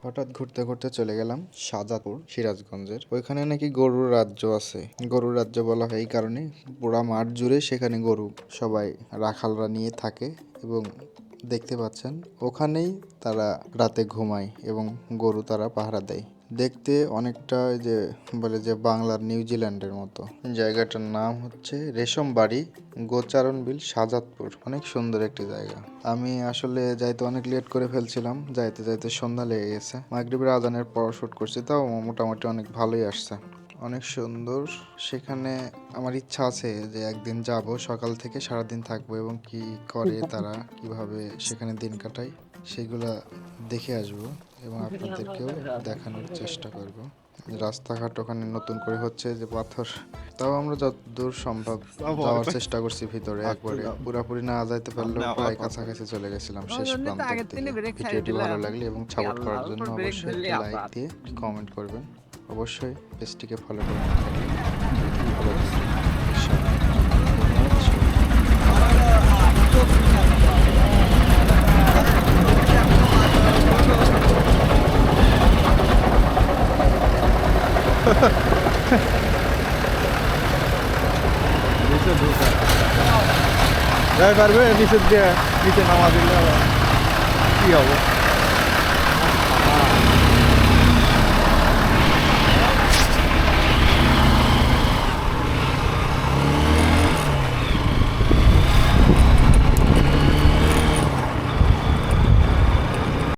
হঠাৎ ঘুরতে ঘুরতে চলে গেলাম শাহজাদপুর সিরাজগঞ্জের। ওইখানে নাকি গরুর রাজ্য আছে। গরুর রাজ্য বলা হয় এই কারণে, পুরা মাঠ জুড়ে সেখানে গরু সবাই রাখালরা নিয়ে থাকে এবং দেখতে পাচ্ছেন ওখানেই তারা রাতে ঘুমায় এবং গরু তারা পাহারা দেয়। দেখতে অনেকটা যে বলে যে বাংলার নিউজিল্যান্ডের মতো। জায়গাটার নাম হচ্ছে রেশমবাড়ি গোচারণ বিল শাহজাদপুর। অনেক সুন্দর একটি জায়গা। আমি আসলে যাইতে অনেক লেট করে ফেলছিলাম, যাইতে যাইতে সন্ধ্যা লেগে গেছে। মাগরিবের আজানের পর শুট করছি, তাও মোটামুটি অনেক ভালোই আসছে, অনেক সুন্দর। সেখানে আমার ইচ্ছা আছে যে একদিন যাব, সকাল থেকে সারাদিন থাকবো এবং কি করে তারা, কিভাবে সেখানে দিন কাটায় সেগুলা দেখে আসবো এবং আপনাদেরকেও দেখানোর চেষ্টা করব। রাস্তাঘাট ওখানে নতুন করে হচ্ছে যে পাথর, তাও আমরা যতদূর সম্ভব যাওয়ার চেষ্টা করছি ভিতরে। একবারে পুরাপুরি না যাইতে পারলেও প্রায় কাছাকাছি চলে গেছিলাম শেষ প্রান্তের দিকে। ভিডিওটি ভালো লাগলে এবং সাপোর্ট করার জন্য অবশ্যই একটি লাইক দিয়ে কমেন্ট করবেন। অবশ্যই পেজটিকে ফলো করে যাই পারবে নিচে দিয়ে নিচে নামা দিলে কি হবে।